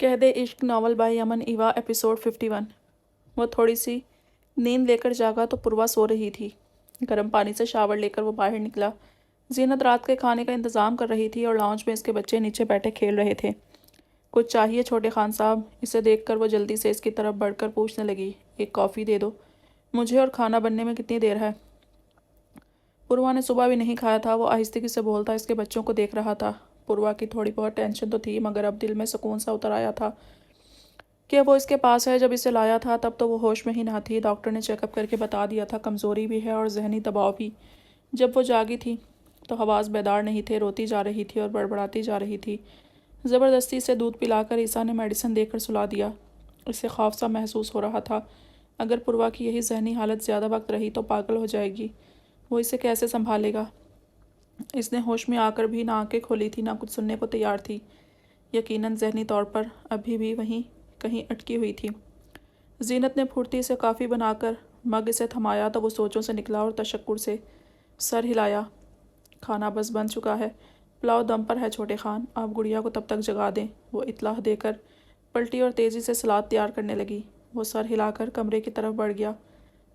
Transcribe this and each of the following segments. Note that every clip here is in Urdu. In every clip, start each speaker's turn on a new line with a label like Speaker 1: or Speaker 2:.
Speaker 1: کہہ دے عشق ناول بائی امن ایوا ایپیسوڈ 51۔ وہ تھوڑی سی نیند لے کر جاگا تو پوروا سو رہی تھی۔ گرم پانی سے شاور لے کر وہ باہر نکلا۔ زینت رات کے کھانے کا انتظام کر رہی تھی اور لاؤنج میں اس کے بچے نیچے بیٹھے کھیل رہے تھے۔ کچھ چاہیے چھوٹے خان صاحب؟ اسے دیکھ کر وہ جلدی سے اس کی طرف بڑھ کر پوچھنے لگی۔ ایک کافی دے دو مجھے، اور کھانا بننے میں کتنی دیر ہے؟ پوروا نے صبح بھی نہیں کھایا تھا۔ وہ آہستگی سے بولتا اس کے بچوں کو دیکھ رہا تھا۔ پوروا کی تھوڑی بہت ٹینشن تو تھی، مگر اب دل میں سکون سا اتر آیا تھا کہ وہ اس کے پاس ہے۔ جب اسے لایا تھا تب تو وہ ہوش میں ہی نہ تھی۔ ڈاکٹر نے چیک اپ کر کے بتا دیا تھا کمزوری بھی ہے اور ذہنی دباؤ بھی۔ جب وہ جاگی تھی تو حواس بیدار نہیں تھے، روتی جا رہی تھی اور بڑبڑاتی جا رہی تھی۔ زبردستی سے دودھ پلا کر عیسیٰ نے میڈیسن دے کر سلا دیا۔ اسے خوف سا محسوس ہو رہا تھا، اگر پوروا کی یہی ذہنی حالت زیادہ وقت رہی تو پاگل ہو جائے گی۔ وہ اسے کیسے سنبھالے گا؟ اس نے ہوش میں آ کر بھی نہ آنکھیں کھولی تھی نہ کچھ سننے کو تیار تھی۔ یقیناً ذہنی طور پر ابھی بھی وہیں کہیں اٹکی ہوئی تھی۔ زینت نے پھرتی سے کافی بنا کر مگ اسے تھمایا تو وہ سوچوں سے نکلا اور تشکر سے سر ہلایا۔ کھانا بس بن چکا ہے، پلاؤ دم پر ہے چھوٹے خان، آپ گڑیا کو تب تک جگا دیں۔ وہ اطلاع دے کر پلٹی اور تیزی سے سلاد تیار کرنے لگی۔ وہ سر ہلا کر کمرے کی طرف بڑھ گیا۔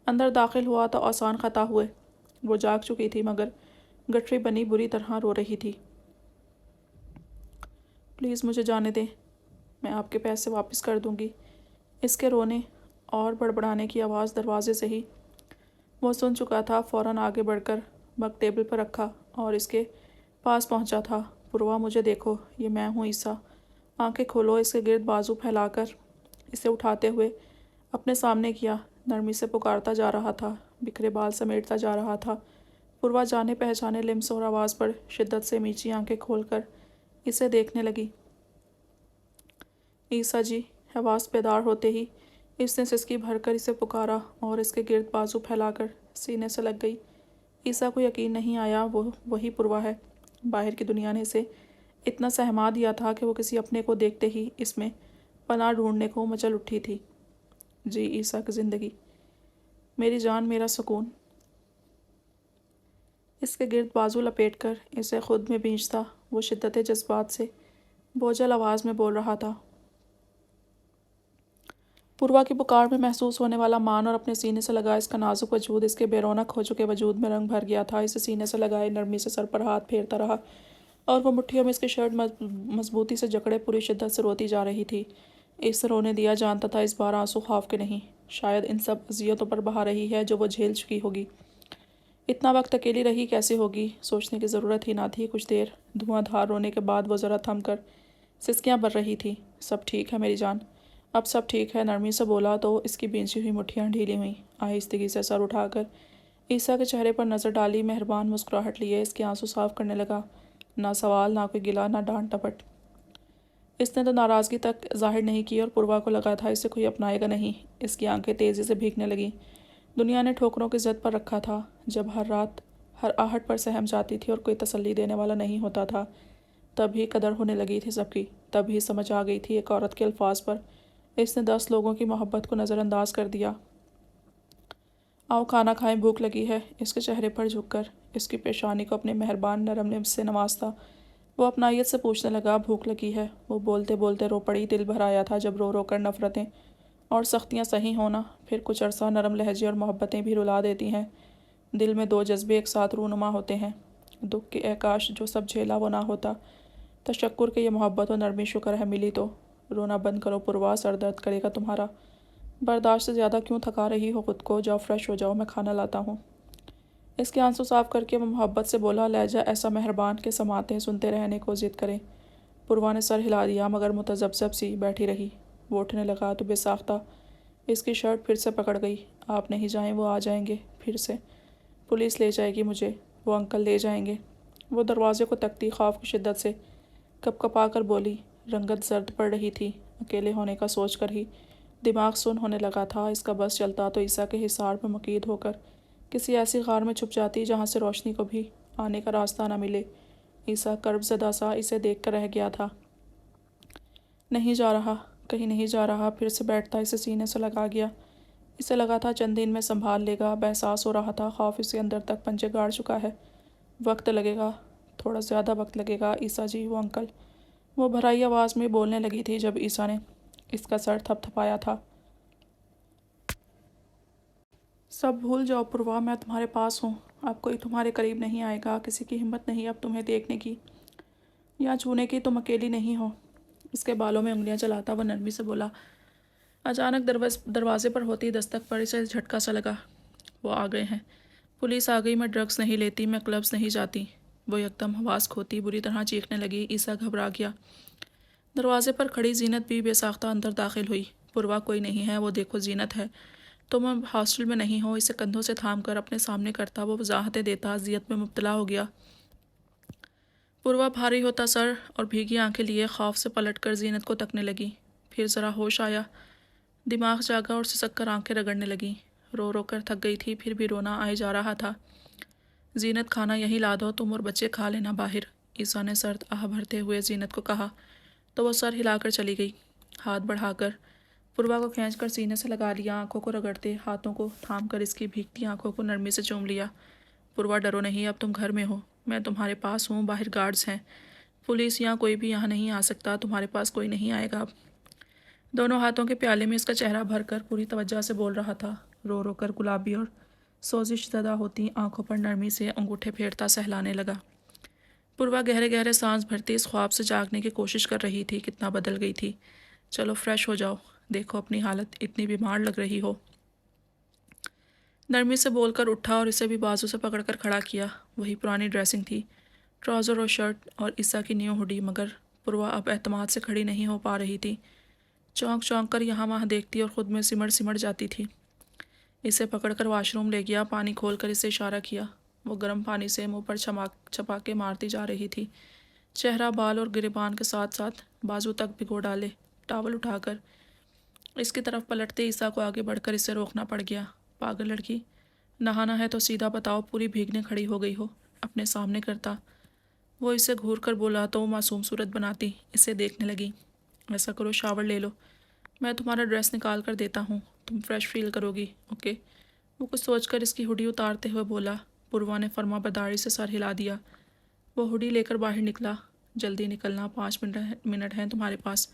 Speaker 1: اندر داخل ہوا تو آسان خطا ہوئے۔ وہ جاگ چکی تھی مگر گٹھری بنی بری طرح رو رہی تھی۔ پلیز مجھے جانے دیں، میں آپ کے پیسے واپس کر دوں گی۔ اس کے رونے اور بڑبڑانے کی آواز دروازے سے ہی وہ سن چکا تھا۔ فوراً آگے بڑھ کر مگ ٹیبل پر رکھا اور اس کے پاس پہنچا تھا۔ پوروا مجھے دیکھو، یہ میں ہوں عیسیٰ۔ آنکھیں کھولو۔ اس کے گرد بازو پھیلا کر اسے اٹھاتے ہوئے اپنے سامنے کیا۔ نرمی سے پکارتا جا رہا تھا، بکھرے بال سمیٹتا جا رہا تھا۔ پوروا جانے پہچانے لمس اور آواز پر شدت سے میچی آنکھیں کھول کر اسے دیکھنے لگی۔ عیسیٰ جی! حواس بیدار ہوتے ہی اس نے سسکی بھر کر اسے پکارا اور اس کے گرد بازو پھیلا کر سینے سے لگ گئی۔ عیسیٰ کو یقین نہیں آیا وہ وہی پوروا ہے۔ باہر کی دنیا نے اسے اتنا سہما دیا تھا کہ وہ کسی اپنے کو دیکھتے ہی اس میں پناہ ڈھونڈنے کو مچل اٹھی تھی۔ جی عیسیٰ کی زندگی، میری جان، میرا سکون۔ اس کے گرد بازو لپیٹ کر اسے خود میں بھینچتا وہ شدت جذبات سے بوجھل آواز میں بول رہا تھا۔ پوروا کی پکار میں محسوس ہونے والا مان اور اپنے سینے سے لگا اس کا نازک وجود اس کے بے رونق ہو چکے وجود میں رنگ بھر گیا تھا۔ اسے سینے سے لگائے نرمی سے سر پر ہاتھ پھیرتا رہا اور وہ مٹھیوں میں اس کی شرٹ مضبوطی سے جکڑے پوری شدت سے روتی جا رہی تھی۔ اس سے رونے دیا جانتا تھا اس بار آنسو خوف کے نہیں، شاید ان سب اذیتوں پر بہا رہی ہے جو وہ جھیل چکی ہوگی۔ اتنا وقت اکیلی رہی کیسے ہوگی، سوچنے کی ضرورت ہی نہ تھی۔ کچھ دیر دھواں دھار رونے کے بعد وہ ذرا تھم کر سسکیاں بھر رہی تھی۔ سب ٹھیک ہے میری جان، اب سب ٹھیک ہے، نرمی سے بولا تو اس کی بینچی ہوئی مٹھیاں ڈھیلی ہوئیں۔ آہستگی سے سر اٹھا کر عیسیٰ کے چہرے پر نظر ڈالی، مہربان مسکراہٹ لیے اس کے آنسو صاف کرنے لگا۔ نہ سوال، نہ کوئی گلہ، نہ ڈانٹ ٹپٹ۔ اس نے تو ناراضگی تک ظاہر نہیں کی اور پوروا کو لگا تھا اسے کوئی اپنائے گا نہیں۔ اس کی آنکھیں تیزی سے بھیگنے لگیں۔ دنیا نے ٹھوکروں کی زد پر رکھا تھا۔ جب ہر رات ہر آہٹ پر سہم جاتی تھی اور کوئی تسلی دینے والا نہیں ہوتا تھا، تب ہی قدر ہونے لگی تھی سب کی، تب ہی سمجھ آ گئی تھی ایک عورت کے الفاظ پر اس نے 10 لوگوں کی محبت کو نظر انداز کر دیا۔ آؤ کھانا کھائیں، بھوک لگی ہے۔ اس کے چہرے پر جھک کر اس کی پیشانی کو اپنے مہربان نرم لمس سے نوازتا وہ اپنائیت سے پوچھنے لگا، بھوک لگی ہے؟ وہ بولتے بولتے رو پڑی۔ دل بھر آیا تھا جب رو رو کر نفرتیں اور سختیاں سہی ہونا، پھر کچھ عرصہ نرم لہجے اور محبتیں بھی رلا دیتی ہیں۔ دل میں 2 جذبے ایک ساتھ رونما ہوتے ہیں، دکھ کے اے کاش جو سب جھیلا وہ نہ ہوتا، تشکر کے یہ محبت و نرمی شکر ہے ملی تو۔ رونا بند کرو پوروا، سر درد کرے گا تمہارا۔ برداشت سے زیادہ کیوں تھکا رہی ہو خود کو؟ جاؤ فریش ہو جاؤ، میں کھانا لاتا ہوں۔ اس کے آنسو صاف کر کے وہ محبت سے بولا، لہجہ ایسا مہربان کہ سماعتیں سنتے رہنے کو ضد کریں۔ پوروا نے سر ہلا دیا مگر متذبذب سی بیٹھی رہی۔ وہ اٹھنے لگا تو بے ساختہ اس کی شرٹ پھر سے پکڑ گئی۔ آپ نہیں جائیں، وہ آ جائیں گے پھر سے، پولیس لے جائے گی مجھے، وہ انکل لے جائیں گے۔ وہ دروازے کو تکتی خوف کی شدت سے کپ کپا کر بولی۔ رنگت زرد پڑ رہی تھی۔ اکیلے ہونے کا سوچ کر ہی دماغ سن ہونے لگا تھا۔ اس کا بس چلتا تو عیسیٰ کے حصار میں مقید ہو کر کسی ایسی غار میں چھپ جاتی جہاں سے روشنی کو بھی آنے کا راستہ نہ ملے۔ عیسیٰ کرب زدہ سا اسے دیکھ کر رہ گیا تھا۔ نہیں جا رہا، کہیں نہیں جا رہا۔ پھر سے بیٹھتا اسے سینے سے لگا گیا۔ اسے لگا تھا چند دن میں سنبھال لے گا۔ بحساس ہو رہا تھا خوف اسے اندر تک پنجے گاڑ چکا ہے۔ وقت لگے گا، تھوڑا زیادہ وقت لگے گا عیسیٰ جی، وہ انکل وہ بھرائی آواز میں بولنے لگی تھی جب عیسیٰ نے اس کا سر تھپ تھپایا تھا۔ سب بھول جاؤ پوروا، میں تمہارے پاس ہوں، اب کوئی تمہارے قریب نہیں آئے گا، کسی کی ہمت نہیں اب تمہیں دیکھنے کی یا چھونے کی، تم اکیلی نہیں ہو۔ اس کے بالوں میں انگلیاں چلاتا وہ نرمی سے بولا۔ اچانک دروازے پر ہوتی دستک پر اسے جھٹکا سا لگا۔ وہ آ گئے ہیں، پولیس آ گئی، میں ڈرگس نہیں لیتی، میں کلبز نہیں جاتی۔ وہ یکدم حواس کھوتی بری طرح چیخنے لگی۔ عیسیٰ گھبرا گیا۔ دروازے پر کھڑی زینت بھی بے ساختہ اندر داخل ہوئی۔ پوروا کوئی نہیں ہے، وہ دیکھو زینت ہے، تم اب ہاسٹل میں نہیں ہو۔ اسے کندھوں سے تھام کر اپنے سامنے کرتا وہ وضاحتیں دیتا، اذیت میں مبتلا ہو گیا۔ پوروا بھاری ہوتا سر اور بھیگی آنکھیں لیے خوف سے پلٹ کر زینت کو تکنے لگی۔ پھر ذرا ہوش آیا، دماغ جاگا اور سسک کر آنکھیں رگڑنے لگیں۔ رو رو کر تھک گئی تھی، پھر بھی رونا آئے جا رہا تھا۔ زینت کھانا یہیں لا دو، تم اور بچے کھا لینا باہر، عیسیٰ نے سرد آہ بھرتے ہوئے زینت کو کہا تو وہ سر ہلا کر چلی گئی۔ ہاتھ بڑھا کر پوروا کو کھینچ کر سینے سے لگا لیا، آنکھوں کو رگڑتے ہاتھوں کو تھام کر اس کی بھیگتی آنکھوں کو نرمی سے چوم لیا۔ پوروا ڈرو نہیں، اب تم گھر میں ہو، میں تمہارے پاس ہوں، باہر گارڈز ہیں، پولیس یا کوئی بھی یہاں نہیں آ سکتا، تمہارے پاس کوئی نہیں آئے گا اب۔ دونوں ہاتھوں کے پیالے میں اس کا چہرہ بھر کر پوری توجہ سے بول رہا تھا، رو رو کر گلابی اور سوزش زدہ ہوتی آنکھوں پر نرمی سے انگوٹھے پھیرتا سہلانے لگا۔ پوروا گہرے گہرے سانس بھرتی اس خواب سے جاگنے کی کوشش کر رہی تھی، کتنا بدل گئی تھی۔ چلو فریش ہو جاؤ، دیکھو اپنی حالت، اتنی بیمار لگ رہی ہو۔ نرمی سے بول کر اٹھا اور اسے بھی بازو سے پکڑ کر کھڑا کیا۔ وہی پرانی ڈریسنگ تھی، ٹراؤزر اور شرٹ اور عیسیٰ کی نیو ہوڈی، مگر پوروا اب اعتماد سے کھڑی نہیں ہو پا رہی تھی۔ چونک چونک کر یہاں وہاں دیکھتی اور خود میں سمڑ سمڑ جاتی تھی۔ اسے پکڑ کر واش روم لے گیا، پانی کھول کر اسے اشارہ کیا۔ وہ گرم پانی سے منہ پر چھپاکے مارتی جا رہی تھی، چہرہ، بال اور گریبان کے ساتھ ساتھ بازو تک بھگو ڈالے۔ ٹاول اٹھا کر اس کی طرف پلٹتے عیسیٰ کو آگے بڑھ کر اسے روکنا پڑ گیا۔ پاگل لڑکی، نہانا ہے تو سیدھا بتاؤ، پوری بھیگنے کھڑی ہو گئی ہو، اپنے سامنے کرتا۔ وہ اسے گھور کر بولا تو وہ معصوم صورت بناتی اسے دیکھنے لگی۔ ایسا کرو، شاور لے لو، میں تمہارا ڈریس نکال کر دیتا ہوں، تم فریش فیل کرو گی، اوکے؟ وہ کچھ سوچ کر اس کی ہوڈی اتارتے ہوئے بولا۔ پوروا نے فرما برداری سے سر ہلا دیا۔ وہ ہوڈی لے کر باہر نکلا۔ جلدی نکلنا، 5 منٹ ہیں تمہارے پاس۔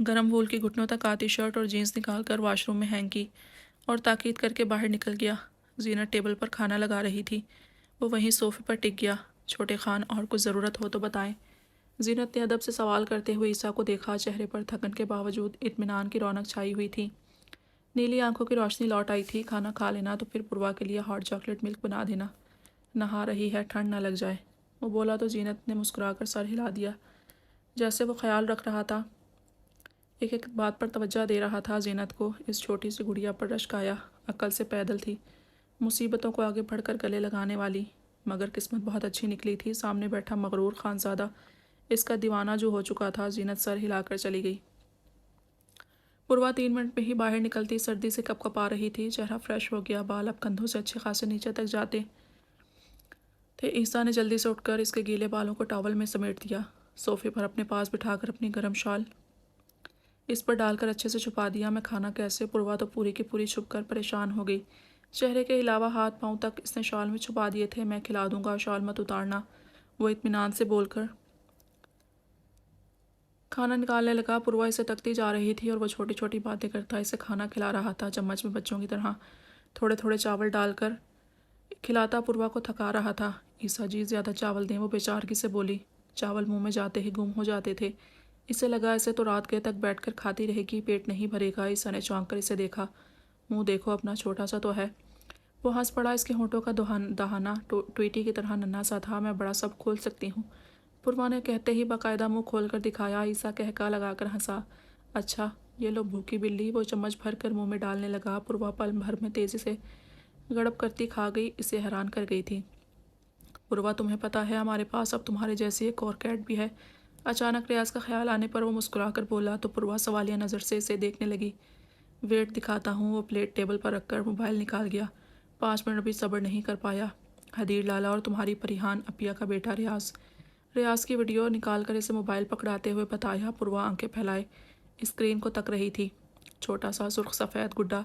Speaker 1: گرم وول کی گھٹنوں تک آتی شرٹ اور جینس نکال کر واش روم میں ہینگ کی اور تاکید کر کے باہر نکل گیا۔ زینت ٹیبل پر کھانا لگا رہی تھی، وہ وہیں صوفے پر ٹک گیا۔ چھوٹے خان، اور کچھ ضرورت ہو تو بتائیں۔ زینت نے ادب سے سوال کرتے ہوئے عیسیٰ کو دیکھا، چہرے پر تھکن کے باوجود اطمینان کی رونق چھائی ہوئی تھی، نیلی آنکھوں کی روشنی لوٹ آئی تھی۔ کھانا کھا لینا تو پھر پوروا کے لیے ہاٹ چاکلیٹ ملک بنا دینا، نہا رہی ہے، ٹھنڈ نہ لگ جائے۔ وہ بولا تو زینت نے مسکرا کر سر ہلا دیا، جیسے وہ خیال رکھ رہا تھا، ایک ایک بات پر توجہ دے رہا تھا۔ زینت کو اس چھوٹی سی گڑیا پر رشک آیا، عقل سے پیدل تھی، مصیبتوں کو آگے بڑھ کر گلے لگانے والی، مگر قسمت بہت اچھی نکلی تھی۔ سامنے بیٹھا مغرور خانزادہ اس کا دیوانہ جو ہو چکا تھا۔ زینت سر ہلا کر چلی گئی۔ پوروا 3 منٹ میں ہی باہر نکلتی سردی سے کپ کپا رہی تھی، چہرہ فریش ہو گیا، بال اب کندھوں سے اچھے خاصے نیچے تک جاتے تھے۔ عیسیٰ نے جلدی سے اٹھ کر اس کے گیلے بالوں کو ٹاول میں سمیٹ دیا، صوفے پر اپنے پاس بٹھا کر اپنی گرم شال اس پر ڈال کر اچھے سے چھپا دیا۔ میں کھانا کیسے؟ پوروا تو پوری کی پوری چھپ کر پریشان ہو گئی، چہرے کے علاوہ ہاتھ پاؤں تک اس نے شال میں چھپا دیے تھے۔ میں کھلا دوں گا، شال مت اتارنا، وہ اطمینان سے بول کر کھانا نکالنے لگا۔ پوروا اسے تکتی جا رہی تھی اور وہ چھوٹی چھوٹی باتیں کرتا اسے کھانا کھلا رہا تھا، چمچ میں بچوں کی طرح تھوڑے تھوڑے چاول ڈال کر کھلاتا پوروا کو تھکا رہا تھا۔ عیسیٰ جی زیادہ چاول دیں، وہ بےچارگی سے بولی۔ چاول منہ میں جاتے ہی گم ہو جاتے تھے۔ اسے لگا اسے تو رات گئے تک بیٹھ کر کھاتی رہے گی، پیٹ نہیں بھرے گا۔ عیسیٰ نے چونک کر اسے دیکھا، منہ دیکھو اپنا، چھوٹا سا تو ہے۔ وہ ہنس پڑا، اس کے ہونٹوں کا دہانہ ٹویٹی کی طرح ننھا سا تھا۔ میں بڑا سب کھول سکتی ہوں، پوروا نے کہتے ہی باقاعدہ منہ کھول کر دکھایا۔ عیسیٰ قہقہ لگا کر ہنسا۔ اچھا یہ لو بھوکی بلی، وہ چمچ بھر کر منہ میں ڈالنے لگا۔ پوروا پل بھر میں تیزی سے گڑپ کرتی کھا گئی، اسے حیران کر گئی تھی۔ پوروا تمہیں پتہ ہے ہمارے پاس اب تمہارے جیسی ایک اور کیٹ بھی ہے؟ اچانک ریاض کا خیال آنے پر وہ مسکرا کر بولا تو پوروا سوالیہ نظر سے اسے دیکھنے لگی۔ ویٹ دکھاتا ہوں۔ وہ پلیٹ ٹیبل پر رکھ کر موبائل نکال گیا۔ 5 منٹ بھی صبر نہیں کر پایا۔ حدیر لالا اور تمہاری پریحان اپیہ کا بیٹا ریاض۔ ریاض کی ویڈیو نکال کر اسے موبائل پکڑاتے ہوئے بتایا۔ پوروا آنکھیں پھیلائے اسکرین کو تک رہی تھی، چھوٹا سا سرخ سفید گڈا،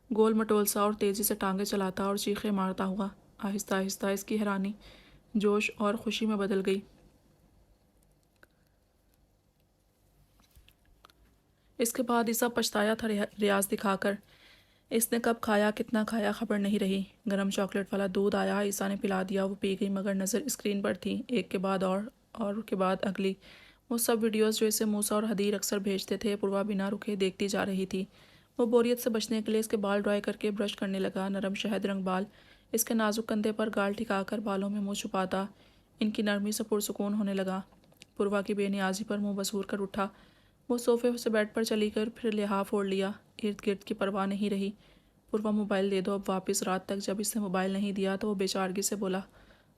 Speaker 1: گول مٹول سا، اور تیزی سے ٹانگیں چلاتا اور چیخیں مارتا ہوا۔ آہستہ آہستہ اس کی حیرانی جوش اور خوشی میں بدل گئی۔ اس کے بعد عیسیٰ پچھتایا تھا ریاض دکھا کر۔ اس نے کب کھایا کتنا کھایا خبر نہیں رہی۔ گرم چاکلیٹ والا دودھ آیا، عیسیٰ نے پلا دیا، وہ پی گئی، مگر نظر اسکرین پر تھی، ایک کے بعد اور کے بعد اگلی۔ وہ سب ویڈیوز جو اسے موسیٰ اور حدیر اکثر بھیجتے تھے، پوروا بنا رکے دیکھتی جا رہی تھی۔ وہ بوریت سے بچنے کے لیے اس کے بال ڈرائی کر کے برش کرنے لگا، نرم شہد رنگ بال اس کے نازک کندھے پر گال ٹھکا کر بالوں میں منہ چھپاتا ان کی نرمی سے پرسکون ہونے لگا۔ پوروا کی بے نیازی پر منہ بسور کر اٹھا۔ وہ صوفے سے بیڈ پر چلی کر پھر لحاف اوڑھ لیا، ارد گرد کی پرواہ نہیں رہی۔ پوروا موبائل دے دو اب واپس۔ رات تک جب اس نے موبائل نہیں دیا تو وہ بے چارگی سے بولا،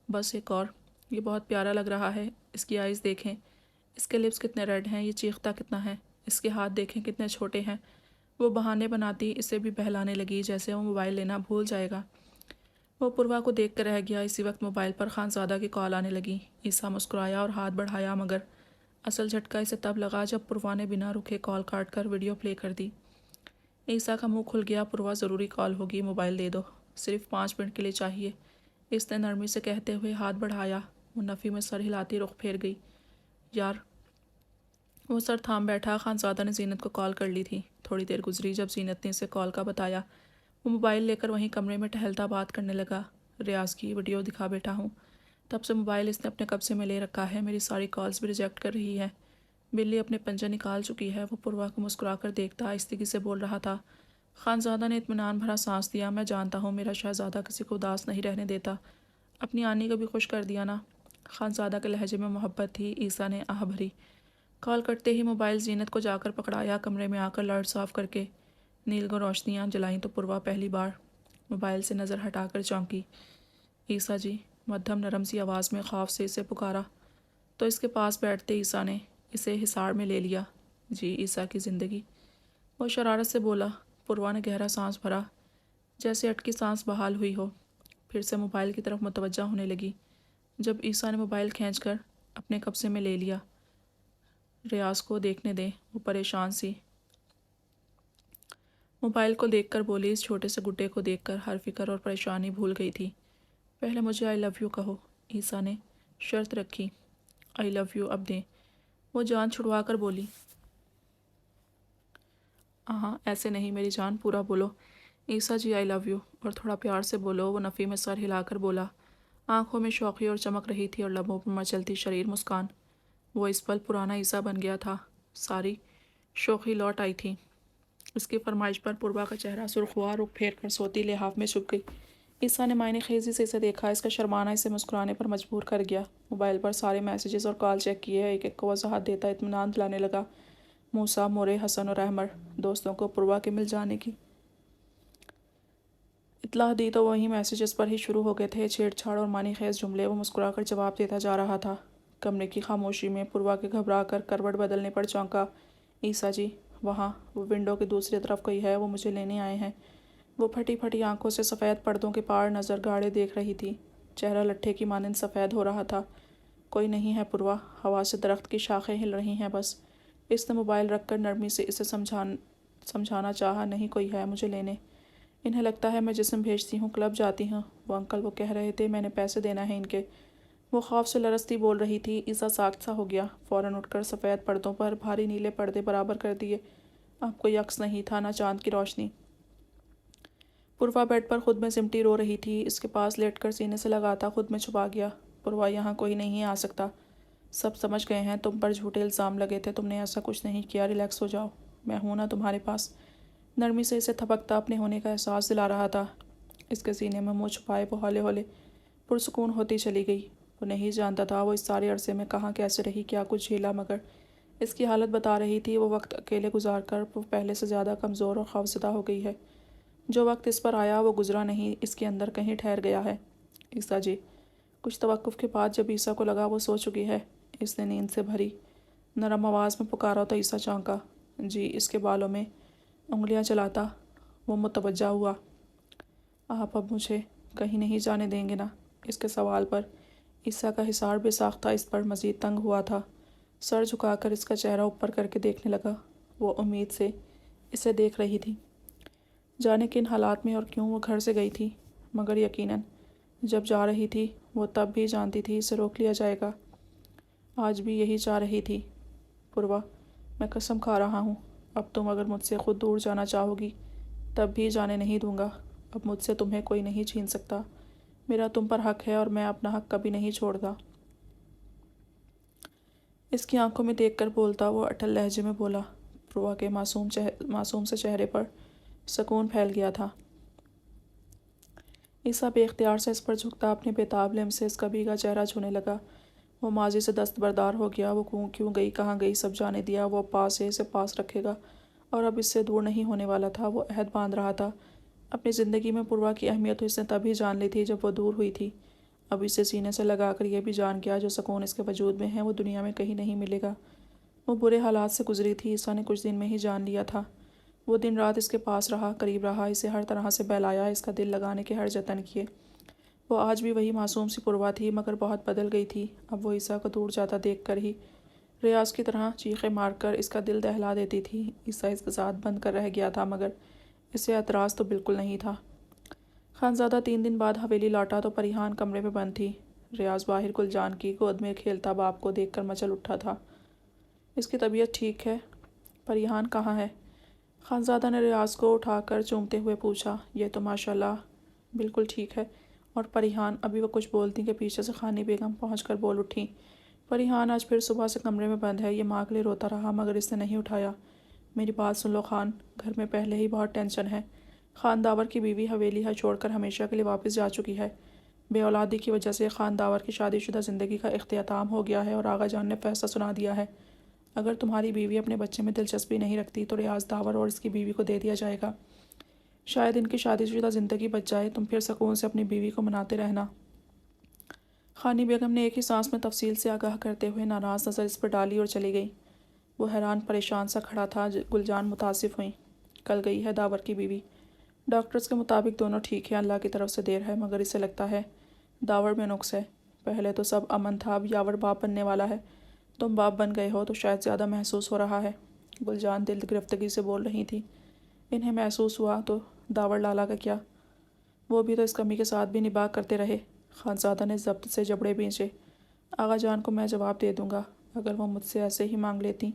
Speaker 1: بس ایک اور۔ یہ بہت پیارا لگ رہا ہے، اس کی آئیز دیکھیں، اس کے لپس کتنے ریڈ ہیں، یہ چیختا کتنا ہے، اس کے ہاتھ دیکھیں کتنے چھوٹے ہیں۔ وہ بہانے بناتی اسے بھی بہلانے لگی جیسے وہ موبائل لینا بھول جائے گا۔ وہ پوروا کو دیکھ کر رہ گیا۔ اسی وقت موبائل پر خانزادہ کی کال آنے لگی۔ عیسیٰ مسکرایا اور ہاتھ بڑھایا، مگر اصل جھٹکا اسے تب لگا جب پوروا نے بنا رکے کال کاٹ کر ویڈیو پلے کر دی۔ عیسیٰ کا منہ کھل گیا۔ پوروا ضروری کال ہوگی، موبائل دے دو، صرف 5 منٹ کے لیے چاہیے، اس نے نرمی سے کہتے ہوئے ہاتھ بڑھایا۔ وہ نفی میں سر ہلاتی رخ پھیر گئی۔ یار۔ وہ سر تھام بیٹھا۔ خانزادہ نے زینت کو کال کر لی تھی۔ تھوڑی دیر گزری جب زینت نے اسے کال کا بتایا، وہ موبائل لے کر وہیں کمرے میں ٹہلتا بات کرنے لگا۔ ریاض کی ویڈیو دکھا بیٹھا ہوں، تب سے موبائل اس نے اپنے قبضے میں لے رکھا ہے، میری ساری کالز بھی ریجیکٹ کر رہی ہے، بلی اپنے پنجے نکال چکی ہے۔ وہ پوروا کو مسکرا کر دیکھتا آہستگی سے بول رہا تھا۔ خانزادہ نے اطمینان بھرا سانس دیا۔ میں جانتا ہوں میرا شہزادہ کسی کو اداس نہیں رہنے دیتا، اپنی آنی کو بھی خوش کر دیا نا۔ خانزادہ کے لہجے میں محبت تھی۔ عیسیٰ نے آہ بھری۔ کال کرتے ہی موبائل زینت کو جا کر پکڑایا، کمرے میں آ کر لائٹ آف کر کے نیلگوں روشنیاں جلائیں تو پوروا پہلی بار موبائل سے نظر ہٹا کر چونکی۔ عیسیٰ جی، مدھم نرم سی آواز میں خوف سے اسے پکارا تو اس کے پاس بیٹھتے عیسیٰ نے اسے حصار میں لے لیا۔ جی عیسیٰ کی زندگی، وہ شرارت سے بولا۔ پوروا نے گہرا سانس بھرا، جیسے اٹکی سانس بحال ہوئی ہو، پھر سے موبائل کی طرف متوجہ ہونے لگی۔ جب عیسیٰ نے موبائل کھینچ کر اپنے قبضے میں لے لیا، ریاض کو دیکھنے دیں، وہ پریشان سی موبائل کو دیکھ کر بولی، اس چھوٹے سے گڈے کو دیکھ کر ہر فکر اور پریشانی بھول گئی تھی۔ پہلے مجھے آئی لو یو کہو، عیسیٰ نے شرط رکھی۔ آئی لو یو اب دیں، وہ جان چھڑوا کر بولی۔ ہاں ایسے نہیں میری جان، پورا بولو۔ عیسیٰ جی آئی لو یو، اور تھوڑا پیار سے بولو۔ وہ نفی میں سر ہلا کر بولا، آنکھوں میں شوخی اور چمک رہی تھی اور لبوں پر مچلتی شریر مسکان۔ وہ اس پل پرانا عیسیٰ بن گیا تھا، ساری شوخی لوٹ آئی تھی۔ اس کی فرمائش پر پوروا کا چہرہ سرخ ہوا، رخ پھیر کر سوتی لحاف میں چھپ گئی۔ عیسیٰ نے معنی خیزی سے اسے دیکھا، اس کا شرمانا اسے مسکرانے پر مجبور کر گیا۔ موبائل پر سارے میسیجز اور کال چیک کیے، ایک ایک کو وضاحت دیتا اطمینان دلانے لگا۔ موسیٰ، مورے، حسن اور احمر دوستوں کو پوروا کے مل جانے کی اطلاع دی تو وہی میسیجز پر ہی شروع ہو گئے تھے چھیڑ چھاڑ اور معنی خیز جملے۔ وہ مسکرا کر جواب دیتا جا رہا تھا۔ کمرے کی خاموشی میں پوروا کے گھبرا کر کروٹ بدلنے پر چونکا۔ عیسیٰ جی، وہاں وہ ونڈو کی دوسری طرف کوئی ہے، وہ مجھے لینے آئے ہیں۔ وہ پھٹی پھٹی آنکھوں سے سفید پردوں کے پار نظر گاڑے دیکھ رہی تھی، چہرہ لٹھے کی مانند سفید ہو رہا تھا۔ کوئی نہیں ہے پوروا، ہوا سے درخت کی شاخیں ہل رہی ہیں بس۔ اس نے موبائل رکھ کر نرمی سے اسے سمجھانا چاہا، نہیں کوئی ہے مجھے لینے، انہیں لگتا ہے میں جسم بھیجتی ہوں، کلب جاتی ہوں۔ وہ انکل وہ کہہ رہے تھے میں نے پیسے دینا ہے ان کے۔ وہ خوف سے لرزتی بول رہی تھی۔ عیسیٰ ساکت سا ہو گیا، فوراً اٹھ کر سفید پردوں پر بھاری نیلے پردے برابر کر دیے۔ اب کوئی عکس نہیں تھا، نہ چاند کی روشنی۔ پوروا بیڈ پر خود میں سمٹی رو رہی تھی، اس کے پاس لیٹ کر سینے سے لگاتا خود میں چھپا گیا۔ پوروا، یہاں کوئی نہیں آ سکتا، سب سمجھ گئے ہیں، تم پر جھوٹے الزام لگے تھے، تم نے ایسا کچھ نہیں کیا، ریلیکس ہو جاؤ، میں ہوں نا تمہارے پاس۔ نرمی سے اسے تھپکتا اپنے ہونے کا احساس دلا رہا تھا۔ اس کے سینے میں منہ چھپائے وہ ہولے ہولے پرسکون ہوتی چلی گئی۔ وہ نہیں جانتا تھا وہ اس سارے عرصے میں کہاں کیسے رہی، کیا کچھ جھیلا، مگر اس کی حالت بتا رہی تھی وہ وقت اکیلے گزار کر وہ پہلے سے زیادہ کمزور اور خوفزدہ ہو گئی ہے۔ جو وقت اس پر آیا وہ گزرا نہیں، اس کے اندر کہیں ٹھہر گیا ہے۔ عیسیٰ جی، کچھ توقف کے بعد جب عیسیٰ کو لگا وہ سو چکی ہے، اس نے نیند سے بھری نرم آواز میں پکارا تو عیسیٰ چونکا۔ جی، اس کے بالوں میں انگلیاں چلاتا وہ متوجہ ہوا۔ آپ اب مجھے کہیں نہیں جانے دیں گے نا؟ اس کے سوال پر عیسیٰ کا حصار بے ساختہ اس پر مزید تنگ ہوا تھا۔ سر جھکا کر اس کا چہرہ اوپر کر کے دیکھنے لگا۔ وہ امید سے اسے دیکھ رہی تھی، جانے کن حالات میں اور کیوں وہ گھر سے گئی تھی، مگر یقیناً جب جا رہی تھی وہ تب بھی جانتی تھی اسے روک لیا جائے گا۔ آج بھی یہی چاہ رہی تھی۔ پوروا، میں قسم کھا رہا ہوں اب تم اگر مجھ سے خود دور جانا چاہو گی تب بھی جانے نہیں دوں گا۔ اب مجھ سے تمہیں کوئی نہیں چھین سکتا۔ میرا تم پر حق ہے اور میں اپنا حق کبھی نہیں چھوڑتا۔ اس کی آنکھوں میں دیکھ کر بولتا وہ اٹل لہجے میں بولا۔ پروا کے معصوم سے چہرے پر سکون پھیل گیا تھا۔ عیسیٰ بے اختیار سے اس پر جھکتا اپنے بےتاب لمس سے اس کا بھیگا چہرہ چھونے لگا۔ وہ ماضی سے دستبردار ہو گیا۔ وہ کیوں گئی، کہاں گئی، سب جانے دیا۔ وہ پاس ہے، اسے پاس رکھے گا اور اب اس سے دور نہیں ہونے والا تھا۔ وہ عہد باندھ رہا تھا۔ اپنی زندگی میں پروا کی اہمیت تو اس نے تب ہی جان لی تھی جب وہ دور ہوئی تھی۔ اب اسے سینے سے لگا کر یہ بھی جان گیا جو سکون اس کے وجود میں ہے وہ دنیا میں کہیں نہیں ملے گا۔ وہ برے حالات سے گزری تھی، عیسیٰ نے کچھ دن میں ہی جان لیا تھا۔ وہ دن رات اس کے پاس رہا، قریب رہا، اسے ہر طرح سے بہلایا، اس کا دل لگانے کے ہر جتن کیے۔ وہ آج بھی وہی معصوم سی پروا تھی مگر بہت بدل گئی تھی۔ اب وہ عیسیٰ کو دور جاتا دیکھ کر ہی ریاض کی طرح چیخیں مار کر اس کا دل دہلا دیتی تھی۔ عیسیٰ اس کے ساتھ بند کر رہ گیا تھا مگر اسے اعتراض تو بالکل نہیں تھا۔ خانزادہ 3 دن بعد حویلی لوٹا تو پریحان کمرے میں بند تھی۔ ریاض باہر گلجان کی گود میں کھیلتا باپ کو دیکھ کر مچل اٹھا تھا۔ اس کی طبیعت ٹھیک ہے؟ پریحان کہاں ہے؟ خانزادہ نے ریاض کو اٹھا کر چومتے ہوئے پوچھا۔ یہ تو ماشاءاللہ بالکل ٹھیک ہے۔ اور پریحان؟ ابھی وہ کچھ بولتی کہ پیچھے سے خانی بیگم پہنچ کر بول اٹھیں۔ پریحان آج پھر صبح سے کمرے میں بند ہے، یہ ماں کے لیے روتا رہا مگر اس نے نہیں اٹھایا۔ میری بات سن لو خان، گھر میں پہلے ہی بہت ٹینشن ہے۔ خان داور کی بیوی حویلی ہے چھوڑ کر ہمیشہ کے لیے واپس جا چکی ہے۔ بے اولادی کی وجہ سے خان داور کی شادی شدہ زندگی کا اختتام ہو گیا ہے اور آغا جان نے فیصلہ سنا دیا ہے۔ اگر تمہاری بیوی اپنے بچے میں دلچسپی نہیں رکھتی تو ریاض داور اور اس کی بیوی کو دے دیا جائے گا۔ شاید ان کی شادی شدہ زندگی بچ جائے، تم پھر سکون سے اپنی بیوی کو مناتے رہنا۔ خانی بیگم نے ایک ہی سانس میں تفصیل سے آگاہ کرتے ہوئے ناراض نظر اس پر ڈالی اور چلی گئی۔ وہ حیران پریشان سا کھڑا تھا۔ گلجان متاسف ہوئیں۔ کل گئی ہے داور کی بیوی؟ ڈاکٹرز کے مطابق دونوں ٹھیک ہیں، اللہ کی طرف سے دیر ہے مگر اسے لگتا ہے داور میں نقص ہے۔ پہلے تو سب امن تھا، اب یاور باپ بننے والا ہے۔ تم باپ بن گئے ہو تو شاید زیادہ محسوس ہو رہا ہے۔ گلجان دل گرفتگی سے بول رہی تھی۔ انہیں محسوس ہوا تو داور لالا کا کیا؟ وہ بھی تو اس کمی کے ساتھ بھی نباہ کرتے رہے۔ خانزادہ نے ضبط سے جبڑے بھینچے۔ آغا جان کو میں جواب دے دوں گا، اگر وہ مجھ سے ایسے ہی مانگ لیتی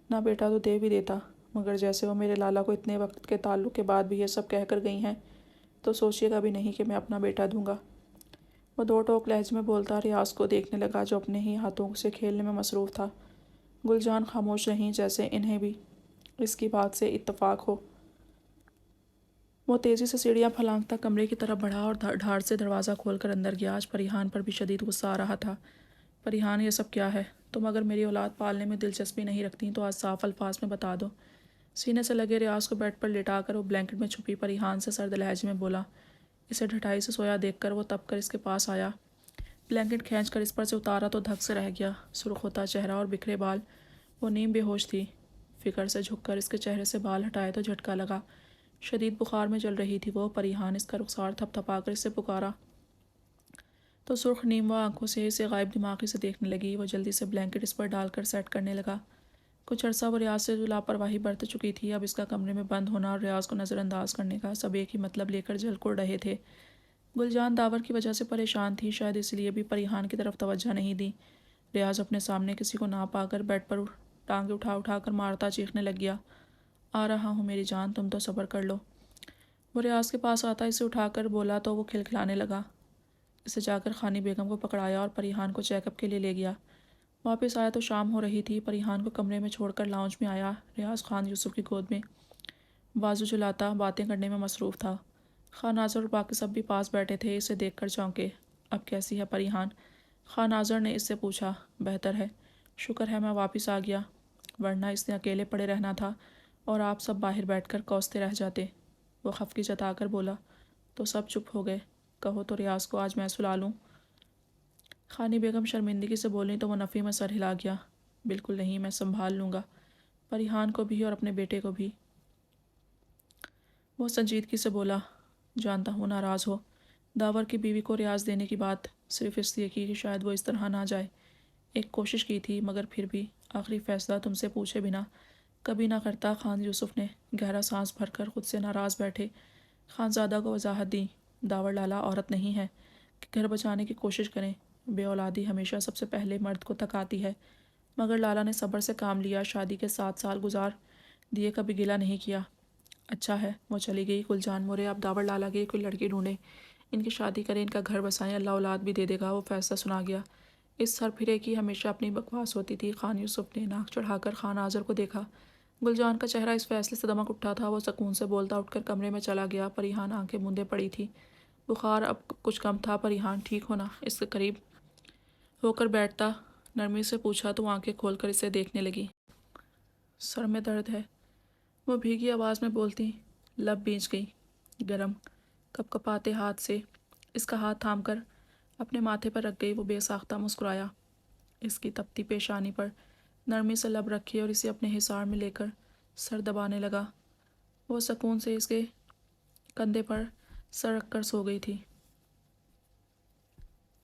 Speaker 1: نہ بیٹا تو دے بھی دیتا، مگر جیسے وہ میرے لالا کو اتنے وقت کے تعلق کے بعد بھی یہ سب کہہ کر گئی ہیں تو سوچیے گا بھی نہیں کہ میں اپنا بیٹا دوں گا۔ وہ دو ٹوک لہجے میں بولتا ریاض کو دیکھنے لگا جو اپنے ہی ہاتھوں سے کھیلنے میں مصروف تھا۔ گلجان خاموش رہیں جیسے انہیں بھی اس کی بات سے اتفاق ہو۔ وہ تیزی سے سیڑھیاں پھلانگتا کمرے کی طرف بڑھا اور دھاڑ سے دروازہ کھول کر اندر گیا۔ آج پریحان پر بھی شدید غصہ آ رہا تھا۔ پریحان یہ سب کیا ہے؟ تم اگر میری اولاد پالنے میں دلچسپی نہیں رکھتی تو آج صاف الفاظ میں بتا دو۔ سینے سے لگے ریاض کو بیڈ پر لٹا کر وہ بلینکٹ میں چھپی پریحان سے سرد لہجے میں بولا۔ اسے ڈھٹائی سے سویا دیکھ کر وہ تپ کر اس کے پاس آیا، بلینکٹ کھینچ کر اس پر سے اتارا تو دھک سے رہ گیا۔ سرخ ہوتا چہرہ اور بکھرے بال۔ وہ نیم بے ہوش تھی۔ فکر سے جھک کر اس کے چہرے سے بال ہٹائے تو جھٹکا لگا۔ شدید بخار میں جل رہی تھی وہ۔ پریحان اس کا رخسار تھپ تھپا کر اس سے پکارا تو سرخ نیم و آنکھوں سے اسے غائب دماغی سے دیکھنے لگی۔ وہ جلدی سے بلینکٹ اس پر ڈال کر سیٹ کرنے لگا۔ کچھ عرصہ وہ ریاض سے لاپرواہی برت چکی تھی، اب اس کا کمرے میں بند ہونا اور ریاض کو نظر انداز کرنے کا سب ایک ہی مطلب لے کر جھل کر رہے تھے۔ گلجان داور کی وجہ سے پریشان تھی، شاید اس لیے بھی پریحان کی طرف توجہ نہیں دی۔ ریاض اپنے سامنے کسی کو نہ پا کر بیڈ پر ٹانگیں اٹھا اٹھا کر مارتا چیخنے لگ گیا۔ آ رہا ہوں میری جان، تم تو صبر کر لو۔ وہ ریاض کے پاس آتا اسے اٹھا کر بولا تو وہ کھلکھلانے لگا۔ اسے جا کر خانی بیگم کو پکڑایا اور پریحان کو چیک اپ کے لیے لے گیا۔ واپس آیا تو شام ہو رہی تھی۔ پریحان کو کمرے میں چھوڑ کر لاؤنج میں آیا۔ ریاض خان یوسف کی گود میں بازو جھلاتا باتیں کرنے میں مصروف تھا۔ خان ناظر اور باقی سب بھی پاس بیٹھے تھے۔ اسے دیکھ کر چونکے۔ اب کیسی ہے پریحان؟ خان ناظر نے اس سے پوچھا۔ بہتر ہے، شکر ہے میں واپس آ گیا، ورنہ اس نے اکیلے پڑے رہنا تھا اور آپ سب باہر بیٹھ کر کوستے رہ جاتے۔ وہ خفگی جتا کر بولا۔ تو سب چپ ہو گئے؟ کہو تو ریاض کو آج میں سلا لوں۔ خانی بیگم شرمندگی سے بولیں تو وہ نفی میں سر ہلا گیا۔ بالکل نہیں، میں سنبھال لوں گا، پریحان کو بھی اور اپنے بیٹے کو بھی۔ وہ سنجیدگی سے بولا۔ جانتا ہوں ناراض ہو، داور کی بیوی کو ریاض دینے کی بات صرف اس لیے کی کہ شاید وہ اس طرح نہ جائے۔ ایک کوشش کی تھی مگر پھر بھی آخری فیصلہ تم سے پوچھے بنا کبھی نہ کرتا۔ خان یوسف نے گہرا سانس بھر کر خود سے ناراض بیٹھے خانزادہ کو وضاحت دی۔ داور لالا عورت نہیں ہے کہ گھر بچانے کی کوشش کریں، بے اولادی ہمیشہ سب سے پہلے مرد کو تکاتی ہے، مگر لالا نے صبر سے کام لیا، شادی کے 7 سال گزار دیے کبھی گلا نہیں کیا۔ اچھا ہے، وہ چلی گئی۔ گلجان مورے اب داور لالا گئی کوئی لڑکی ڈھونڈے، ان کی شادی کریں، ان کا گھر بسائیں، اللہ اولاد بھی دے دے گا۔ وہ فیصلہ سنا گیا۔ اس سر پھرے کی ہمیشہ اپنی بکواس ہوتی تھی۔ خان یوسف نے ناک چڑھا کر خان آزر کو دیکھا۔ گلجان کا چہرہ اس فیصلے سے دمک اٹھا تھا۔ وہ سکون سے بولتا اٹھ کر کمرے میں چلا گیا۔ پریحان آنکھیں موندے پڑی تھی۔ بخار اب کچھ کم تھا۔ پریحان ٹھیک ہونا اس کے قریب ہو کر بیٹھتا نرمی سے پوچھا تو آنکھیں کھول کر اسے دیکھنے لگی۔ سر میں درد ہے، وہ بھیگی آواز میں بولتی۔ لب بھیج گئی، گرم کپ کپاتے ہاتھ سے اس کا ہاتھ تھام کر اپنے ماتھے پر رکھ گئی۔ وہ بے ساختہ مسکرایا، اس کی تپتی پیشانی پر نرمی سے لب رکھے اور اسے اپنے حصار میں لے کر سر دبانے لگا۔ وہ سکون سے اس کے کندھے پر سر رکھ کر سو گئی تھی۔